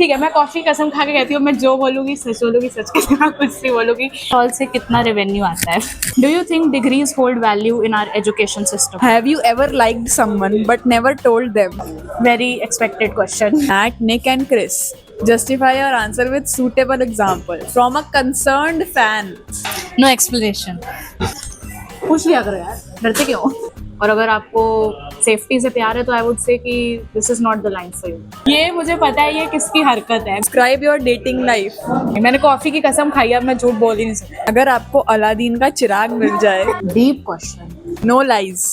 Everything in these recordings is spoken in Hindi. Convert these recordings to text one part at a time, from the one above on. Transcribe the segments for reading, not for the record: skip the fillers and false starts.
ठीक है, मैं कॉफी कसम खा के कहती हूँ, मैं जो बोलूंगी सच बोलूंगी, सच के सिवा कुछ नहीं बोलूंगी। स्टॉल से कितना रेवेन्यू आता है? Do you think degrees hold value in our education system? Have you ever liked someone but never told them? Very expected question. At Nick and Chris. Justify your answer with suitable example from a concerned fan. No explanation. पूछ लिया करो यार, डरते क्यों? और अगर आपको सेफ्टी से प्यार है तो आई वुड से कि this is not the line for you. ये मुझे पता है ये किसकी हरकत है। Describe your dating life. मैंने कॉफी की कसम खाई है, अब मैं झूठ बोल ही नहीं सकती। अगर आपको अलादीन का चिराग मिल जाए, डीप क्वेश्चन। no lies.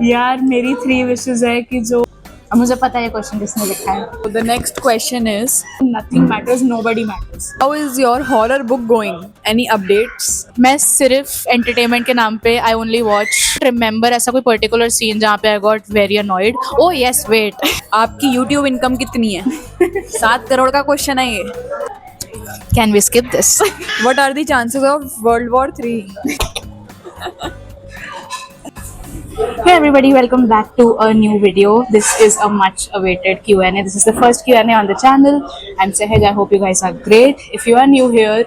यार मेरी 3 विशेस है कि जो, अब मुझे पता है ये क्वेश्चन किसने लिखा है। So the next question is, nothing matters, nobody matters. how is your horror book going? Any updates? मैं सिर्फ एंटरटेनमेंट के नाम पे आई ओनली वॉच रिमेंबर ऐसा कोई पर्टिकुलर सीन जहाँ पे I got very annoyed. Oh yes wait, आपकी YouTube इनकम कितनी है? 7 करोड़ का क्वेश्चन है ये. Can we skip this? What are the chances of World War 3? Hey everybody, welcome back to a new video. This is a much awaited Q&A. This is the first Q&A on the channel. I'm Sehaj. I hope you guys are great. If you are new here,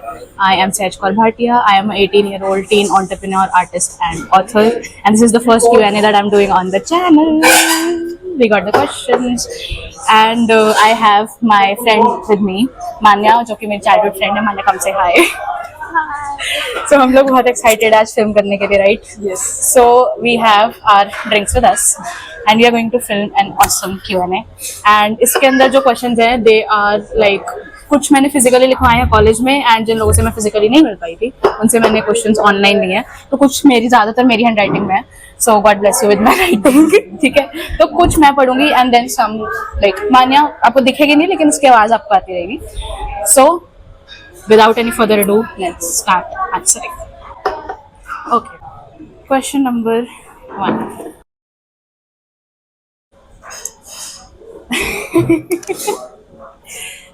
I am Sehaj Kaur Bhatia. I am an 18-year-old teen entrepreneur, artist and author. And this is the first Q&A that I'm doing on the channel. We got the questions. And I have my friend with me, Manya, जो कि मेरी childhood friend है. Manya, come say hi. So हम लोग बहुत excited आज film करने के लिए, right? Yes. So we have our drinks with us and we are going to film an awesome Q&A. And इसके अंदर जो questions हैं they are like, कुछ मैंने physically लिखवाए हैं कॉलेज में and जिन लोगों से मैं physically नहीं मिल पाई थी उनसे मैंने questions online लिए हैं, तो कुछ मेरी ज़्यादातर मेरी handwriting में है, so God bless you with my writing. ठीक है, तो कुछ मैं पढ़ूंगी and then some like मान्या आपको दिखेगी नहीं लेकिन उसकी आवाज़ आपको आती रहेगी. So without any further ado, let's start answering. Okay. Question number 1.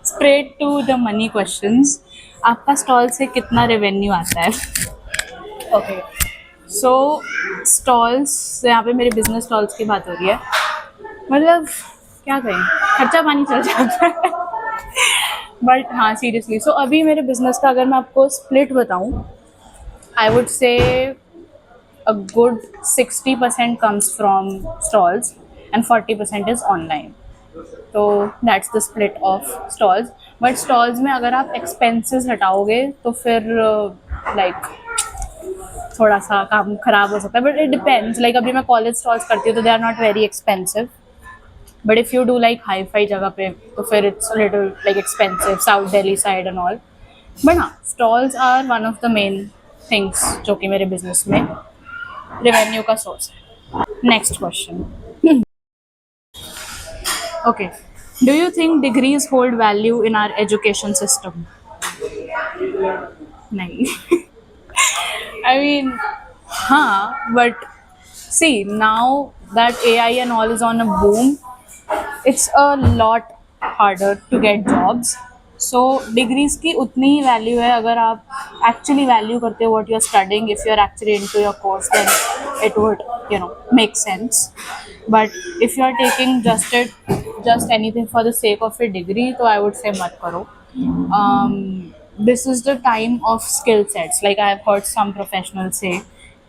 Straight to the money questions. आपका स्टॉल से कितना रेवेन्यू आता है? ओके, सो स्टॉल्स, यहाँ पे मेरे बिजनेस स्टॉल्स की बात हो रही है. मतलब क्या कहें, खर्चा पानी चल जाता है. बट हाँ सीरियसली, सो अभी मेरे बिजनेस का अगर मैं आपको स्प्लिट बताऊँ, आई वुड से a good 60% comes from stalls and 40% is online. So that's the split of stalls. But stalls में अगर आप expenses हटाओगे तो फिर like थोड़ा सा काम खराब हो सकता है. But it depends. Like अभी मैं college stalls करती हूँ तो they are not very expensive. But if you do like hi-fi जगह पे तो फिर it's a little like expensive, South Delhi side and all. But हाँ, stalls are one of the main things जो कि मेरे business में रेवेन्यू का सोर्स है. Next question. Okay, do you think degrees hold value in our education system? नहीं. आई मीन हाँ, but see now that AI and all is on a boom, it's a lot harder to get jobs. So degrees की उतनी ही वैल्यू है अगर आप एक्चुअली वैल्यू करते हो what you are studying. If you are actually into your course then it would make sense. But if you are taking just anything for the sake of a degree तो आई वुड से मत करो. This is the time of skill sets. Like I have heard some professional से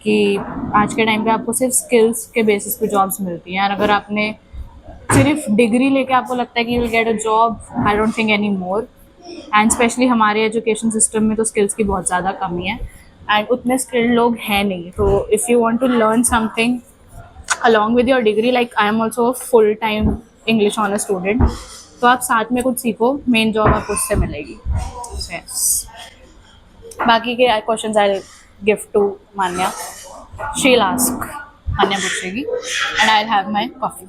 कि आज के टाइम पे आपको सिर्फ स्किल्स के बेसिस पे जॉब्स मिलती हैं. और अगर आपने सिर्फ डिग्री लेके आपको लगता है कि you will get a job, I don't think any more. And specially हमारे एजुकेशन सिस्टम में तो स्किल्स की बहुत ज़्यादा कमी है एंड उतने स्किल्ड लोग हैं नहीं. तो if you want to learn something along with your degree, like I am also full time English honour student, तो आप साथ में कुछ सीखो, मेन जॉब आपको उससे मिलेगी. बाकी के questions I give to Manya. She will ask, Manya पूछेगी and I will have my coffee.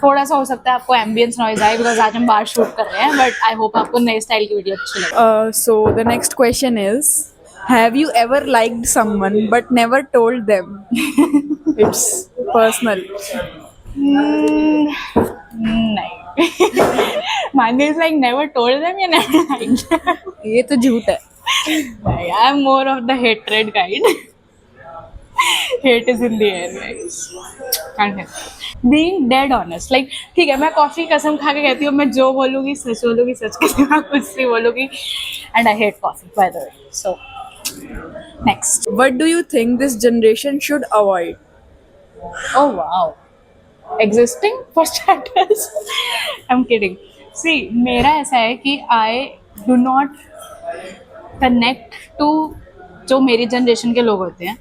थोड़ा सा हो सकता है आपको एम्बियंस नॉइज आए बिकॉज आज हम बाहर शूट कर रहे हैं, बट आई होप आपको नए स्टाइल की वीडियो अच्छी लगे. So the next question is, have you ever liked someone but never told them? It's personal. नहीं. Manya is like never told them या नेवर लाइक्ड. ये तो झूठ है. I am more of the hatred kind. Hate is in the air, guys. Can't help it. Being dead honest, like ठीक है मैं कॉफी कसम खा के कहती हूँ मैं जो बोलूँगी सच कहती हूँ कुछ नहीं बोलूँगी and I hate coffee by the way. So next. What do you think this generation should avoid? Oh wow. Existing for starters. I'm kidding. See मेरा ऐसा है कि I do not connect to जो मेरी जनरेशन के लोग होते हैं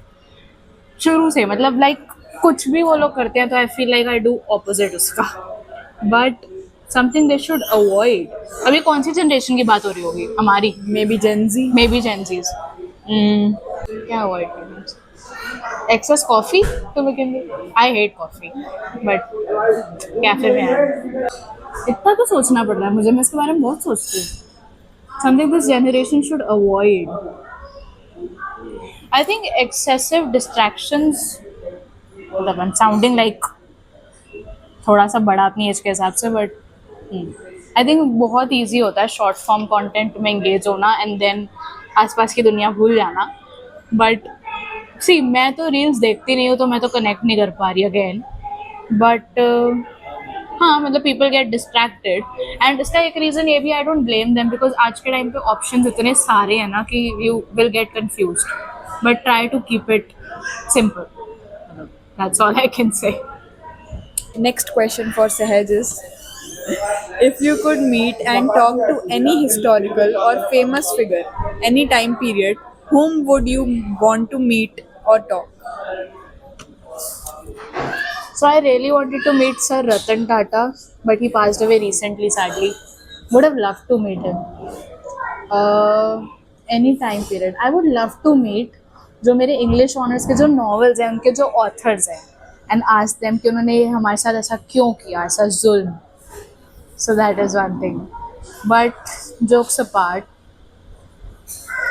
शुरू से मतलब लाइक कुछ भी वो लोग करते हैं तो I feel like I do opposite उसका but something they should avoid अभी कौन सी जनरेशन की बात हो रही होगी हमारी Maybe Gen Z? May be Gen Zs क्या अवॉइड करना एक्सेस कॉफी तो begin I hate coffee but cafe में है इतना तो सोचना पड़ रहा है मुझे मैं इसके बारे में बहुत सोचती हूँ something this generation should avoid I think excessive distractions मतलब I'm sounding like थोड़ा सा बड़ा अपनी एज के हिसाब से बट आई थिंक बहुत ईजी होता है शॉर्ट फॉर्म कंटेंट में एंगेज होना एंड देन आसपास की दुनिया भूल जाना बट सी मैं तो रील्स देखती नहीं हूँ तो मैं तो कनेक्ट नहीं कर पा रही अगेन बट हाँ मतलब पीपल गेट डिस्ट्रैक्टेड एंड इसका एक रीज़न ये भी I don't blame them because आज के टाइम पे ऑप्शंस इतने सारे हैं ना कि you will gate confused but try to keep it simple. That's all I can say. Next question for Sahaj is, if you could meet and talk to any historical or famous figure, any time period, whom would you want to meet or talk? So I really wanted to meet Sir Ratan Tata, but he passed away recently, sadly. Would have loved to meet him. Any time period. I would love to meet जो मेरे इंग्लिश ऑनर्स के जो नॉवेल्स हैं उनके जो ऑथर्स हैं एंड आस्क देम कि उन्होंने हमारे साथ ऐसा क्यों किया ऐसा जुल्म so that is one thing but jokes apart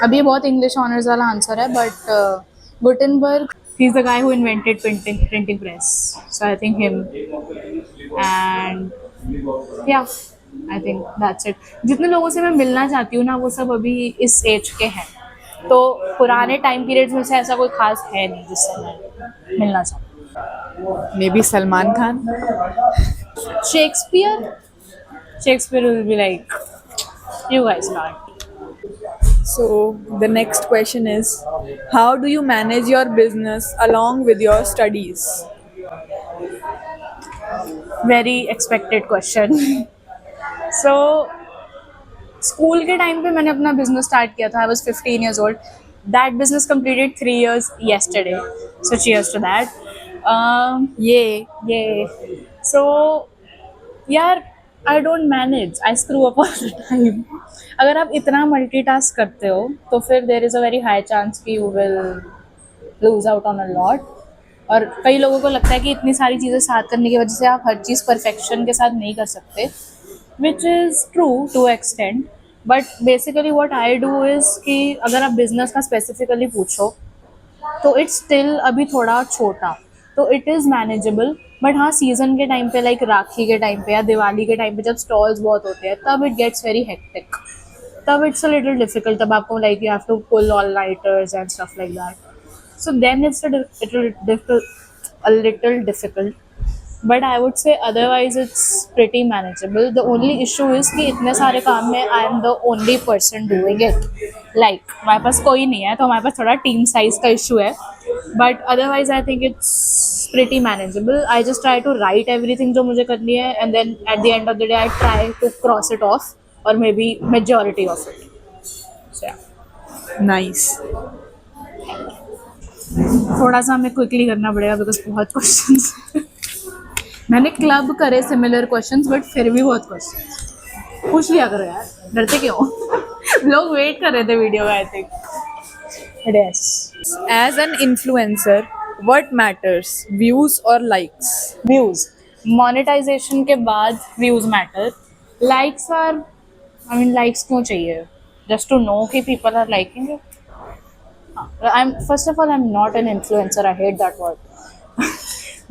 अभी बहुत इंग्लिश ऑनर्स वाला आंसर है but Gutenberg he is the guy who invented printing press so I think him and या आई थिंक दैट्स इट जितने लोगों से मैं मिलना चाहती हूँ ना वो सब अभी इस एज के हैं तो पुराने टाइम पीरियड्स में से ऐसा कोई खास है नहीं जिससे मैं मिलना चाहूँ Maybe Salman Khan? Shakespeare will be like you guys can't. So the next question is, how do you manage your business along with your studies? Very expected question. So school के टाइम पे मैंने अपना बिजनेस स्टार्ट किया था I was 15 years old that business completed 3 years yesterday so cheers to that ये so यार I don't manage I screw up all the time अगर आप इतना मल्टीटास्क करते हो तो फिर there is a very high chance कि you will lose out on a lot और कई लोगों को लगता है कि इतनी सारी चीज़ें साथ करने की वजह से आप हर चीज़ परफेक्शन के साथ नहीं कर सकते which is true to extent but basically what I do is कि अगर आप बिजनेस का स्पेसिफिकली पूछो तो इट्स स्टिल अभी थोड़ा छोटा तो इट इज़ मैनेजेबल बट हाँ सीजन के टाइम पे लाइक राखी के टाइम पे या दिवाली के टाइम पे जब स्टॉल्स बहुत होते हैं तब इट गेट्स वेरी हेक्टिक तब इट्स अ लिटिल डिफिकल्ट तब आपको like you have to pull all nighters and stuff like that so then it's a little difficult but I would say otherwise it's pretty manageable the only issue is कि इतने सारे काम में I am the only person doing it like हमारे पास कोई नहीं है तो हमारे पास थोड़ा टीम साइज का इशू है but otherwise I think it's pretty manageable I just try to write everything जो मुझे करनी है and then at the end of the day I try to cross it off or maybe majority of it so yeah Nice. थोड़ा सा हमें क्विकली करना पड़ेगा बिकॉज बहुत क्वेश्चंस मैंने क्लब करे सिमिलर क्वेश्चंस बट फिर भी बहुत क्वेश्चंस पूछ लिया करो यार डरते क्यों लोग वेट कर रहे थे वीडियो का I think yes As an influencer, what matters? Views or likes? Views monetization के बाद views matter likes are I mean likes क्यों चाहिए जस्ट टू नो कि people are liking it I'm first of all I'm not an influencer I hate that word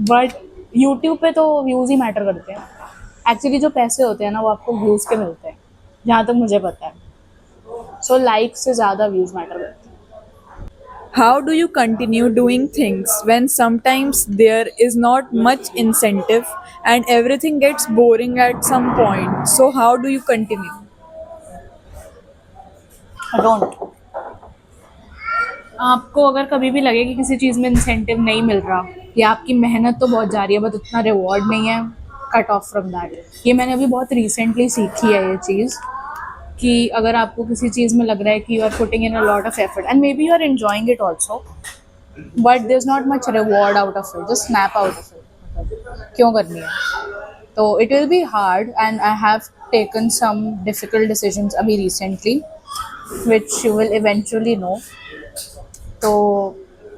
but YouTube पे तो व्यूज़ ही मैटर करते हैं एक्चुअली जो पैसे होते हैं ना वो आपको व्यूज़ के मिलते हैं जहाँ तक मुझे पता है सो लाइक से ज़्यादा व्यूज़ मैटर करते हैं How do you continue doing things when sometimes there is not much incentive and everything gets boring at some point? So, how do you continue? Don't. आपको अगर कभी भी लगे कि किसी चीज़ में इंसेंटिव नहीं मिल रहा या आपकी मेहनत तो बहुत जा रही है बट उतना रिवॉर्ड नहीं है, कट ऑफ फ्रॉम दैट। ये मैंने अभी बहुत रिसेंटली सीखी है ये चीज़, कि अगर आपको किसी चीज़ में लग रहा है कि you are putting in a lot of effort and maybe you are enjoying it also, but there is not much reward out of it, just snap out of it, क्यों करनी है? तो it will be hard and I have taken some difficult decisions अभी recently which you will eventually know. तो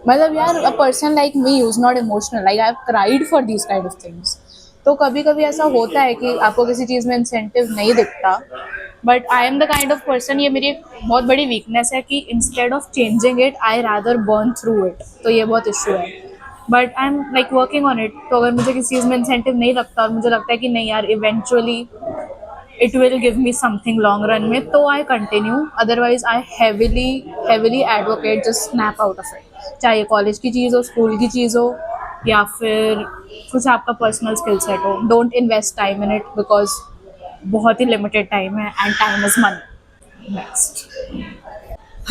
मतलब यार, a person like me is not emotional, like I have cried for these kind of things. तो कभी कभी ऐसा होता है कि आपको किसी चीज़ में इंसेंटिव नहीं दिखता, but I am the kind of person, ये मेरी एक बहुत बड़ी वीकनेस है कि instead of changing it I rather burn through it. तो ये बहुत इशू है, but I am like working on it. तो अगर मुझे किसी चीज़ में इंसेंटिव नहीं लगता और मुझे लगता है कि नहीं यार, eventually it will give me something long run में, तो I continue, otherwise I heavily advocate just snap out of it, चाहे कॉलेज की चीज़ हो, स्कूल की चीज़ हो, या फिर कुछ आपका पर्सनल स्किल सेट हो। Don't invest time in it because बहुत ही लिमिटेड टाइम है and time is money. Next.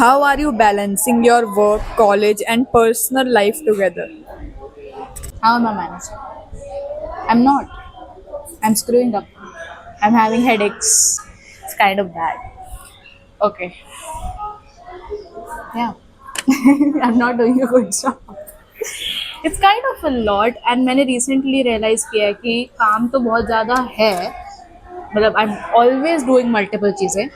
How are you balancing your work, college, and personal life together? How am I managing? I'm not. I'm screwing up. I'm having headaches. It's kind of bad. Okay. Yeah. I'm not doing a good job. It's kind of a lot and मैंने recently realize किया है कि काम तो बहुत ज़्यादा है, मतलब I'm always doing multiple चीज़ें,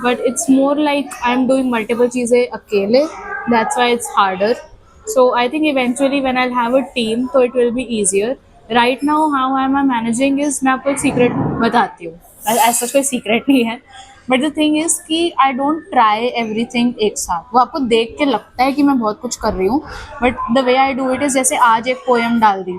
but it's more like I'm doing multiple चीज़ें अकेले, that's why it's harder. So I think eventually when I'll have a team तो it will be easier. Right now how am I managing is, मैं आपको एक secret बताती हूँ, ऐसा कोई secret नहीं है, बट द थिंग इज़ कि आई डोंट ट्राई एवरीथिंग एक साथ। वो आपको देख के लगता है कि मैं बहुत कुछ कर रही हूँ, but the way I do it is, जैसे आज एक पोएम डाल दी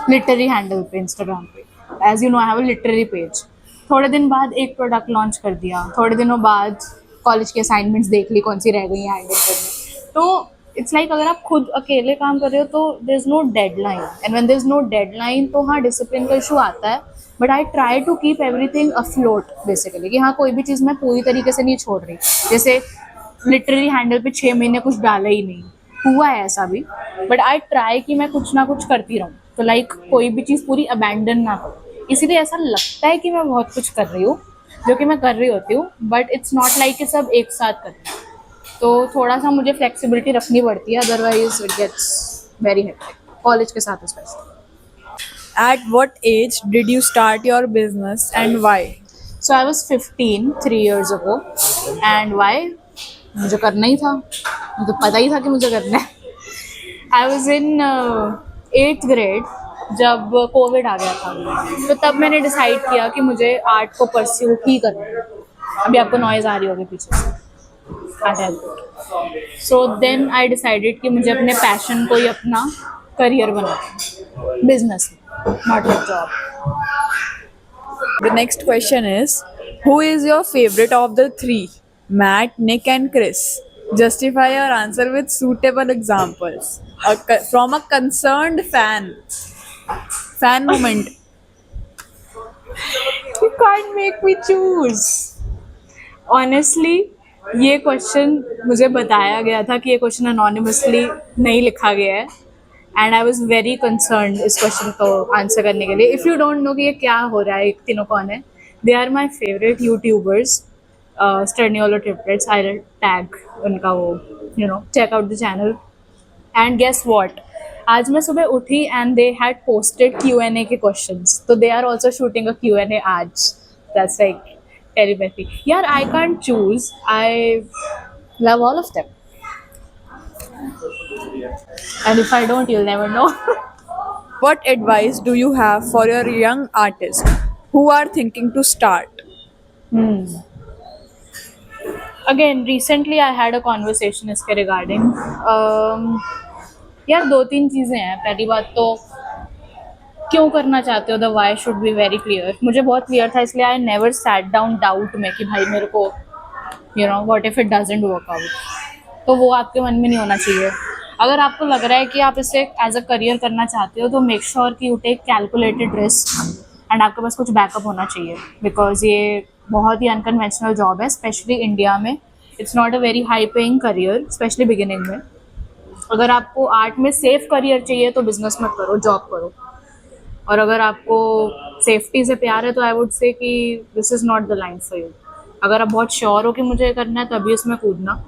लिटरेरी हैंडल पे, इंस्टाग्राम पे, as you know I have a literary page. थोड़े दिन बाद एक प्रोडक्ट लॉन्च कर दिया, थोड़े दिनों बाद कॉलेज के असाइनमेंट्स देख ली कौन सी रह गई हैं हैंडल करने। तो इट्स लाइक अगर आप खुद अकेले काम कर रहे हो तो there is no deadline, and when there is no deadline तो हाँ डिसिप्लिन का इशू आता है, but I try to keep everything afloat basically, कि हाँ कोई भी चीज़ मैं पूरी तरीके से नहीं छोड़ रही। जैसे लिटरली हैंडल पे 6 महीने कुछ डाला ही नहीं, हुआ है ऐसा भी, बट आई ट्राई कि मैं कुछ ना कुछ करती रहूँ, तो लाइक कोई भी चीज़ पूरी अबैंडन ना करूँ। इसीलिए ऐसा लगता है कि मैं बहुत कुछ कर रही हूँ, जो कि मैं कर रही होती हूँ, बट इट्स नॉट लाइक कि सब एक साथ कर रही हूँ। तो थोड़ा सा मुझे फ्लेक्सिबिलिटी रखनी पड़ती है, otherwise it gets very hectic, college के साथ specially. At what age did you start your business and why? So I was 15 3 years ago, and why? मुझे करना ही था, मुझे पता ही था कि मुझे करना है। I was in 8th grade जब कोविड आ गया था, तो तब मैंने डिसाइड किया कि मुझे आर्ट को परस्यू ही करना है। अभी आपको नॉइज़ आ रही होगी पीछे से, can't help it. So then I decided कि मुझे अपने पैशन को ही अपना करियर बनाना है, business, not a job. The next question is, who is your favorite of the three? Matt, Nick, and Chris. Justify your answer with suitable examples. From a concerned fan. Fan moment. You can't make me choose. Honestly, ये क्वेश्चन मुझे बताया गया था कि ये क्वेश्चन अनोनिमसली नहीं लिखा गया है, and I was very concern इस क्वेश्चन को आंसर करने के लिए। इफ़ यू डोंट नो कि ये क्या हो रहा है, तीनों कौन है, they are my favourite YouTubers, Sturniolo triplets. I tag उनका वो, you know, check out the channel. And guess what, आज मैं सुबह उठी and they had posted Q&A के क्वेश्चंस, तो they are also shooting a Q&A आज। That's like telepathy. Yeah, I can't choose. I love all of them. And if I don't, you'll never know. What advice do you have for your young artists who are thinking to start? Again, recently I had a conversation इसके regarding. यार 2-3 चीज़ें हैं। पहली बात तो क्यों करना चाहते हो, the why should be very clear. मुझे बहुत क्लियर था, इसलिए I never sat down doubt में कि भाई मेरे को, you know, what if it doesn't work out. तो वो आपके मन में नहीं होना चाहिए। अगर आपको लग रहा है कि आप इसे एज अ करियर करना चाहते हो तो मेक श्योर कि you take calculated risk and आपके पास कुछ बैकअप होना चाहिए, बिकॉज ये बहुत ही अनकन्वेंशनल जॉब है, स्पेशली इंडिया में। It's not a very high paying career, specially beginning में। अगर आपको आर्ट में सेफ करियर चाहिए तो बिजनेस मत करो, जॉब करो। और अगर आपको सेफ्टी से प्यार है तो आई वुड से कि this is not the line for you. अगर आप बहुत श्योर हो कि मुझे ये करना है तभी उसमें कूदना,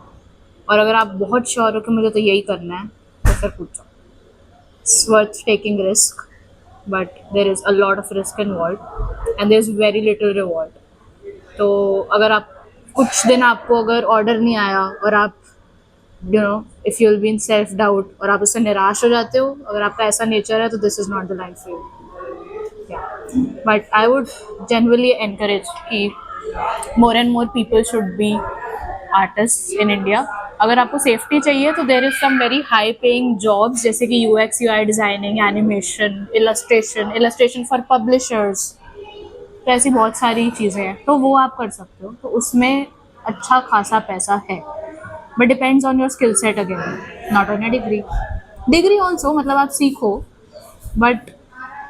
और अगर आप बहुत श्योर हो कि मुझे तो यही करना है तो फिर कूद जाओ। It's worth taking risk, but there is a lot of risk involve and there is very little reward. तो अगर आप कुछ दिन आपको अगर ऑर्डर नहीं आया और आप if you will be in self doubt और आप उससे निराश हो जाते हो, अगर आपका ऐसा नेचर है तो this is not the life for you. But I would generally encourage कि more and more people should be artist in India. अगर आपको सेफ्टी चाहिए तो there is some very high paying jobs, जैसे कि UX UI designing, animation, illustration for publishers. तो ऐसी बहुत सारी चीज़ें हैं, तो वो आप कर सकते हो, तो उसमें अच्छा खासा पैसा है। But depends on your skill set again, not on your degree also. मतलब आप सीखो, बट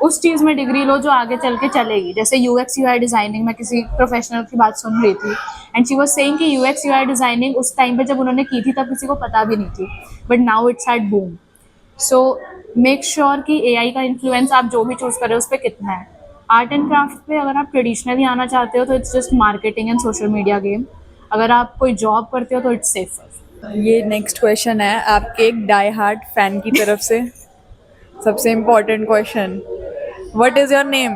उस चीज़ में डिग्री लो जो आगे चल के चलेगी। जैसे यूएक्स यूआई डिज़ाइनिंग, मैं किसी प्रोफेशनल की बात सुन रही थी एंड शी वाज सेइंग कि यूएक्स यूआई डिज़ाइनिंग उस टाइम पे जब उन्होंने की थी तब किसी को पता भी नहीं थी, but now it's at boom. So make sure कि एआई का इन्फ्लुएंस आप जो भी चूज़ कर रहे हो उस पर कितना है। आर्ट एंड क्राफ्ट पे अगर आप ट्रेडिशनली आना चाहते हो तो it's just marketing and social media game. अगर आप कोई जॉब करते हो तो इट्स सेफर। ये नेक्स्ट क्वेश्चन है आपके एक डाई हार्ट फैन की तरफ से। सबसे important question, what is your name?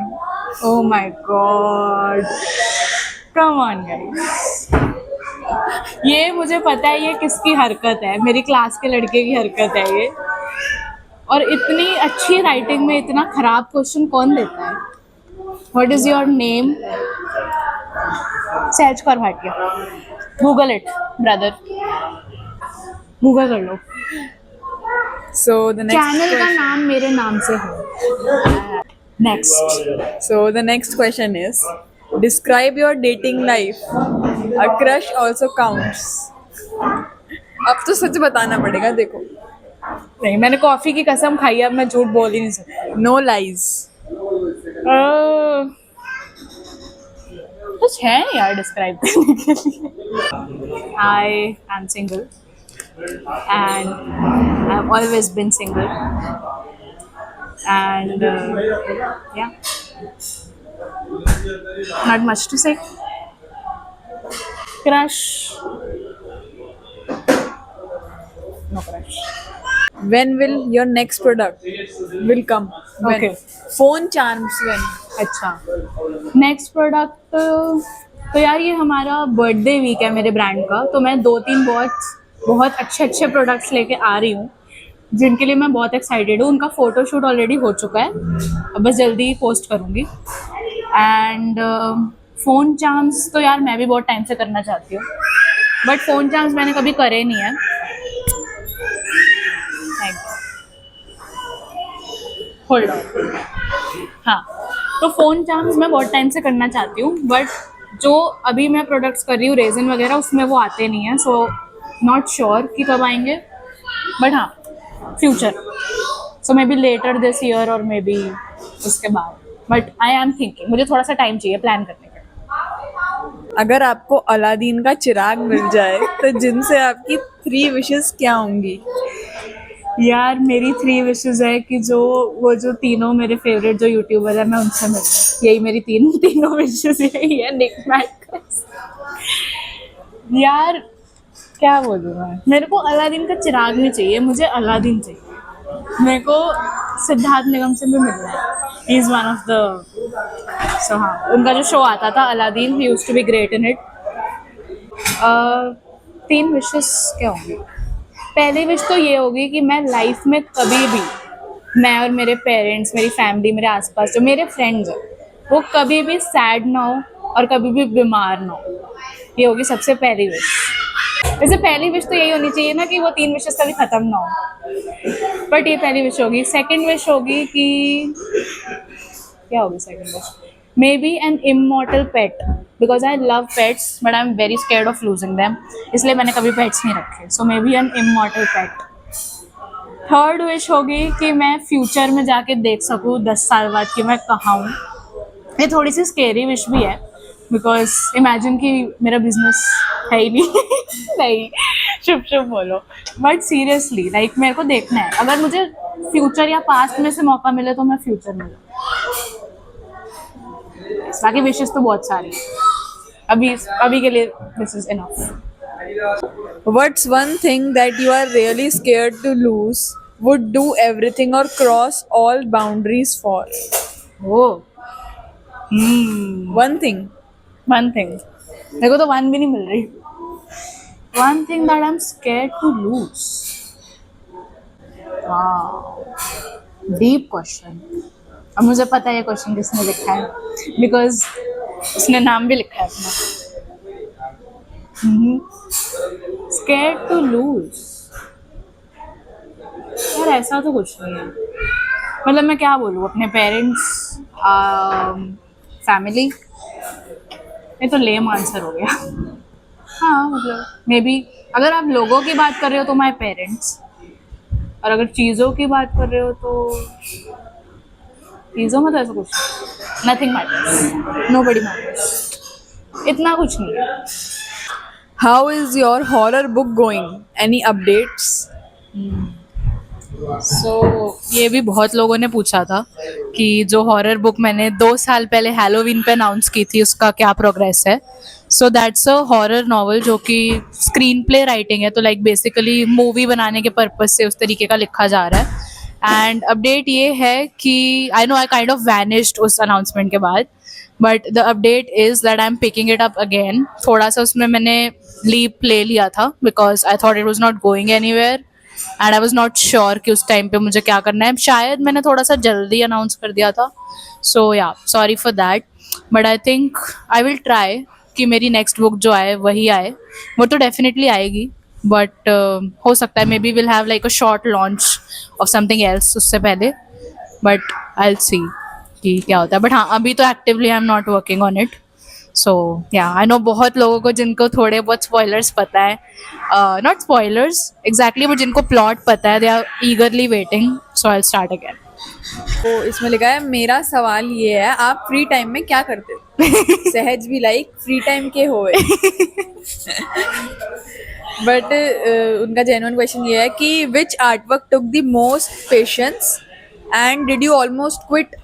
Oh my god. Come on guys. ये मुझे पता है ये किसकी हरकत है, मेरी क्लास के लड़के की हरकत है ये। और इतनी अच्छी राइटिंग में इतना खराब क्वेश्चन कौन देता है? What is your name? सहज कर Bhatia. Google it brother, Google कर लो। सो द नेक्स्ट चैनल का नाम मेरे नाम से है। Next. So the next question is, describe your dating life. A crush also counts. अब तो सच बताना पड़ेगा, देखो. नहीं, मैंने कॉफी की कसम खाई है, अब मैं झूठ बोल ही नहीं सकती। No lies. कुछ है यार डिस्क्राइब करने के लिए। I am single and I have always been single and yeah not much to say. Crush, no crush. When will your next product will come? When? Okay. Phone charms when? अच्छा, नेक्स्ट प्रोडक्ट तो यार ये हमारा बर्थडे वीक है मेरे ब्रांड का, तो मैं 2-3 बहुत अच्छे प्रोडक्ट्स लेके आ रही हूँ जिनके लिए मैं बहुत एक्साइटेड हूँ। उनका फोटोशूट ऑलरेडी हो चुका है, अब बस जल्दी ही पोस्ट करूँगी। एंड फ़ोन चार्म्स तो यार मैं भी बहुत टाइम से करना चाहती हूँ, बट फ़ोन चार्म्स मैंने कभी करे नहीं है। Hold on. हाँ, तो फ़ोन चार्म्स मैं बहुत टाइम से करना चाहती हूँ, बट जो अभी मैं प्रोडक्ट्स कर रही हूँ रेजिन वगैरह उसमें वो आते नहीं हैं, सो नॉट श्योर कि कब आएंगे, बट हाँ future, so may be later this year और मे बी उसके बाद, बट आई एम थिंकिंग मुझे थोड़ा सा टाइम चाहिए प्लान करने का। अगर आपको अलादीन का चिराग मिल जाए तो जिनसे आपकी 3 विशेस क्या होंगी? यार मेरी 3 विशेस है कि जो तीनों मेरे फेवरेट जो यूट्यूबर है मैं उनसे मिलूं। यही मेरी तीनों विशेस यही है। निक मैकस। यार क्या बोलूँ मैं, मेरे को अलादीन का चिराग नहीं चाहिए, मुझे अलादीन चाहिए। मेरे को सिद्धार्थ निगम से भी मिलना है, he is one of the, so हाँ उनका जो शो आता था Aladdin, he used to be great in it. 3 wishes क्या होंगी? पहली विश तो ये होगी कि मैं लाइफ में कभी भी, मैं और मेरे पेरेंट्स, मेरी फैमिली, मेरे आसपास जो मेरे फ्रेंड्स हैं, वो कभी भी सैड ना हो और कभी भी बीमार ना हो। ये होगी सबसे पहली विश। वैसे पहली विश तो यही होनी चाहिए ना कि वो 3 विशेस कभी ख़त्म ना हो, बट ये पहली विश होगी। सेकंड विश होगी कि क्या होगी second wish? Maybe an immortal pet, because I love pets but I am very scared of losing them, इसलिए मैंने कभी पेट्स नहीं रखे. So may be an immortal pet. Third wish होगी कि मैं फ्यूचर में जाके देख सकूँ 10 साल बाद कि मैं कहाँ हूँ. ये थोड़ी सी स्केरी विश भी है, बिकॉज इमेजिन कि मेरा बिजनेस है ही नहीं. नहीं, शुभ शुभ बोलो, बट सीरियसली लाइक मेरे को देखना है. अगर मुझे फ्यूचर या पास्ट में से मौका मिले तो मैं फ्यूचर में जाऊँ. बाकी विशेष तो बहुत सारी हैं. अभी अभी के लिए this is enough. What's one thing that you are really scared to lose, would do everything or cross all boundaries for? Oh One thing. One thing, मेरे को तो वन भी नहीं मिल रही. One thing that I am scared to lose. Deep question. अब मुझे पता है ये क्वेश्चन किसने लिखा है, बिकॉज उसने नाम भी लिखा है अपना. Scared to lose. यार ऐसा तो कुछ नहीं है. मतलब मैं क्या बोलूँ, अपने पेरेंट्स, फैमिली. ये तो लेम आंसर हो गया. हाँ मतलब मे बी अगर आप लोगों की बात कर रहे हो तो माय पेरेंट्स, और अगर चीज़ों की बात कर रहे हो तो चीज़ों में तो ऐसा कुछ नथिंग मैटर्स, नोबडी मैटर्स, इतना कुछ नहीं है. How is your horror book going? Any updates? ये भी बहुत लोगों ने पूछा था कि जो हॉरर बुक मैंने 2 साल पहले हैलोवीन पे अनाउंस की थी उसका क्या प्रोग्रेस है. So that's a horror novel जो कि स्क्रीन प्ले राइटिंग है, तो लाइक बेसिकली मूवी बनाने के पर्पज से उस तरीके का लिखा जा रहा है. एंड अपडेट ये है कि I know I kind of vanished उस अनाउंसमेंट के बाद, but the update is that I am picking it up again. थोड़ा सा उसमें मैंने लीप ले लिया था because I thought it was not going anywhere and I was not sure कि उस टाइम पे मुझे क्या करना है. शायद मैंने थोड़ा सा जल्दी अनाउंस कर दिया था, सो या sorry for that. But I think I will try कि मेरी नेक्स्ट बुक जो आए वही आए. वो तो डेफिनेटली आएगी, बट हो सकता है may be will have like a short launch of something else उससे पहले. बट आई विल सी कि क्या होता है. बट हाँ, अभी तो actively I am not working on it. So yeah I no बहुत लोगों को जिनको थोड़े बहुत स्पॉयलर्स पता है, नॉट स्पॉयलर्स एग्जैक्टली, बट जिनको प्लॉट पता है, they are eagerly waiting. So I will start again. तो इसमें लिखा है मेरा सवाल ये है, आप फ्री टाइम में क्या करते हो? सहज भी लाइक फ्री टाइम के होए. बट उनका जेन्युइन क्वेश्चन ये है कि which artwork took the most patience and did you almost quit?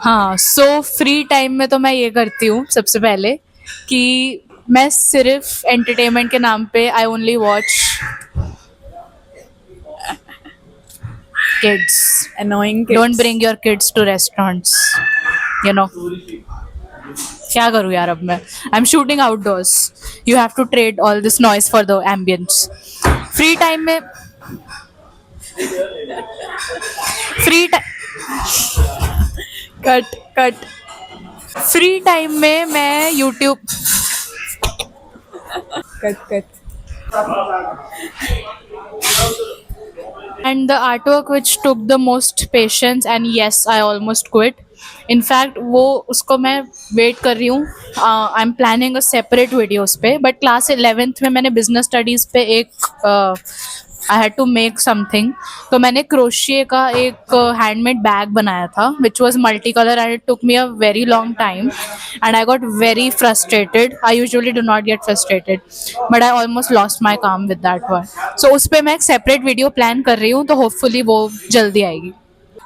हाँ, सो फ्री टाइम में तो मैं ये करती हूँ सबसे पहले कि मैं सिर्फ एंटरटेनमेंट के नाम पे I only watch kids. Annoying kids. Don't bring your kids to restaurants. You know. क्या करूँ यार अब मैं? I'm shooting outdoors. You have to trade all this noise for the ambience. Free time में free time cut. Free time में मैं YouTube cut. and the artwork which took the most patience and yes I almost quit. In fact वो उसको मैं वेट कर रही हूँ. I am planning a separate video उस पे. बट क्लास 11th में मैंने बिजनेस स्टडीज़ पे एक I had to make something, तो मैंने क्रोशिए का एक हैंडमेड बैग बनाया था which was multi colour and it took me a very long time and I got very frustrated. I usually do not get frustrated but I almost lost my calm with that one. सो उस पर मैं एक सेपरेट वीडियो प्लान कर रही हूँ, तो होपफुली वो जल्दी आएगी.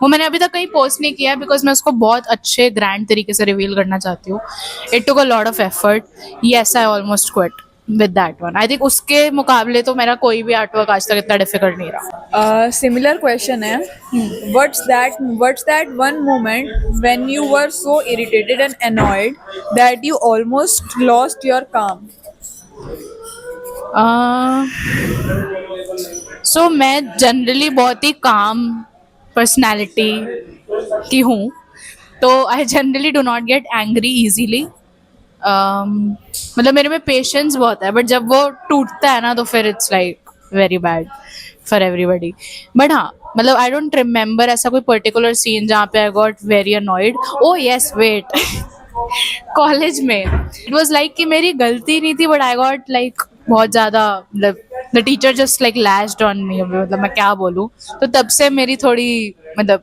वो मैंने अभी तक कहीं पोस्ट नहीं किया है बिकॉज मैं उसको बहुत अच्छे ग्रैंड तरीके से रिवील करना चाहती हूँ. It took a lot of effort. Yes I almost quit with that one. I think उसके मुकाबले तो मेरा कोई भी आर्टवर्क आज तक इतना डिफिकल्ट नहीं रहा. सिमिलर क्वेश्चन है. What's that one moment when you were so irritated and annoyed that you almost lost your calm? सो मैं जनरली बहुत ही काम पर्सनैलिटी की हूँ, तो I generally do not get angry easily. मतलब मेरे में पेशेंस बहुत है, बट जब वो टूटता है ना तो फिर it's like very bad for everybody. But हाँ, मतलब आई डोंट रिमेम्बर ऐसा कोई पर्टिकुलर सीन जहाँ पे I got very annoyed. Oh yes wait, college में इट वाज लाइक कि मेरी गलती नहीं थी, बट आई गॉट लाइक बहुत ज्यादा, मतलब the teacher just like lashed on me. मतलब मैं क्या बोलूँ, तो तब से मेरी थोड़ी मतलब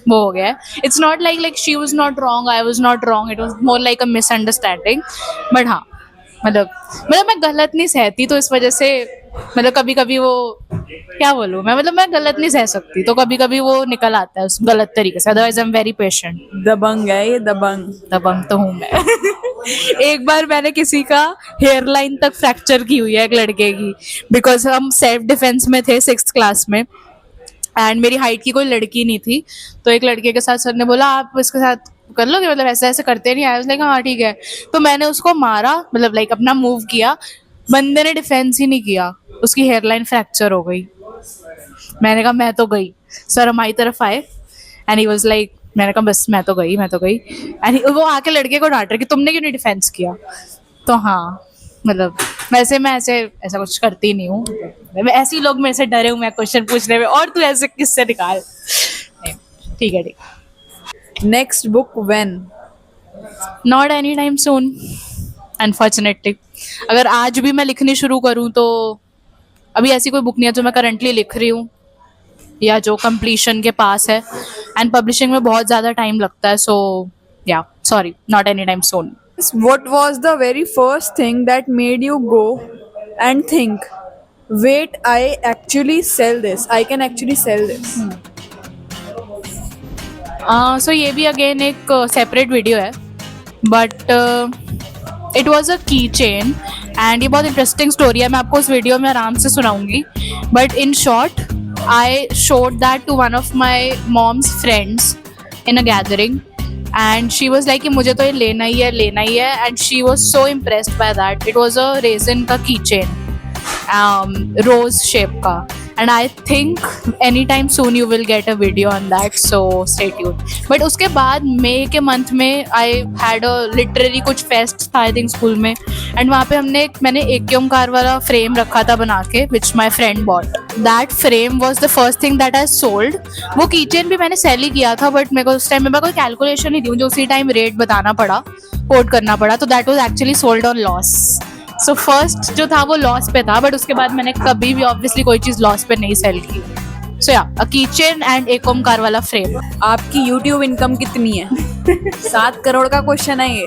वो हो गया है. It's not like she was not wrong, I was not wrong, it was more like a misunderstanding. But हाँ, मतलब मैं गलत नहीं सहती, तो इस वजह से मतलब कभी कभी वो, क्या बोलूँ मैं, मतलब मैं गलत नहीं सह सकती, तो कभी कभी वो निकल आता है उस गलत तरीके से. Otherwise I am very patient. Dabangg है ये, दबंग. दबंग तो हूँ मैं. एक बार मैंने किसी का हेयर लाइन तक फ्रैक्चर की हुई है, एक लड़के की, बिकॉज हम सेल्फ डिफेंस में थे 6th क्लास में, एंड मेरी हाइट की कोई लड़की नहीं थी. तो एक लड़के के साथ सर ने बोला आप इसके साथ कर लोगे, मतलब ऐसे ऐसे करते नहीं आए. लाइक हाँ ठीक है. तो मैंने उसको मारा, मतलब लाइक अपना मूव किया. बंदे ने डिफेंस ही नहीं किया, उसकी हेयरलाइन फ्रैक्चर हो गई. मैंने कहा मैं तो गई. सर हमारी तरफ आए एंड ही वाज लाइक, मैंने कहा बस मैं तो गई. एंड वो आके लड़के को डांट रहे कि तुमने क्यों नहीं डिफेंस किया. तो हाँ, मतलब वैसे मैं ऐसा कुछ करती नहीं हूँ. ऐसे ही लोग मेरे से डरे हुए हैं क्वेश्चन पूछने में, और तू ऐसे किससे निकाल. नहीं, ठीक है. Next book when? Not any time soon, unfortunately. अगर आज भी मैं लिखनी शुरू करूँ तो अभी ऐसी कोई बुक नहीं है जो मैं करंटली लिख रही हूँ या जो कंप्लीशन के पास है. एंड पब्लिशिंग में बहुत ज़्यादा टाइम लगता है. सो या sorry, not any time soon. What was the very first thing that made you go and think, wait, I actually sell this, I can actually sell this? सो ये भी अगेन एक सेपरेट वीडियो है, बट इट वॉज अ की चेन. एंड ये बहुत इंटरेस्टिंग स्टोरी है, मैं आपको उस वीडियो में आराम से सुनाऊंगी. But in short, I showed that to one of my mom's friends in a gathering, and she was like कि मुझे तो ये लेना ही है. And she was so impressed by that. It was a resin का की चेन, रोज शेप का. And I think any time soon you will get a video on that, so stay tuned. But उसके बाद मई के मंथ में आई हैड अ लिटरेरी कुछ फेस्ट था आई थिंक स्कूल में, एंड वहाँ पे मैंने एक ओमकार वाला फ्रेम रखा था बना के, which my friend bought. That frame was the first thing that I sold. वो कीचेन भी मैंने सेल ही किया था, बट मेरे को उस टाइम में कोई कैलकुलेशन नहीं थी, मुझे उसी टाइम रेट बताना पड़ा, कोट करना पड़ा. तो that was actually sold on loss. So first जो था वो लॉस पे था, बट उसके बाद मैंने कभी भी ऑब्वियसली कोई चीज़ लॉस पे नहीं सेल की. सो या, अ कीचेन एंड एक ओमकार वाला फ्रेम. आपकी YouTube इनकम कितनी है? 7 करोड़ का क्वेश्चन है ये.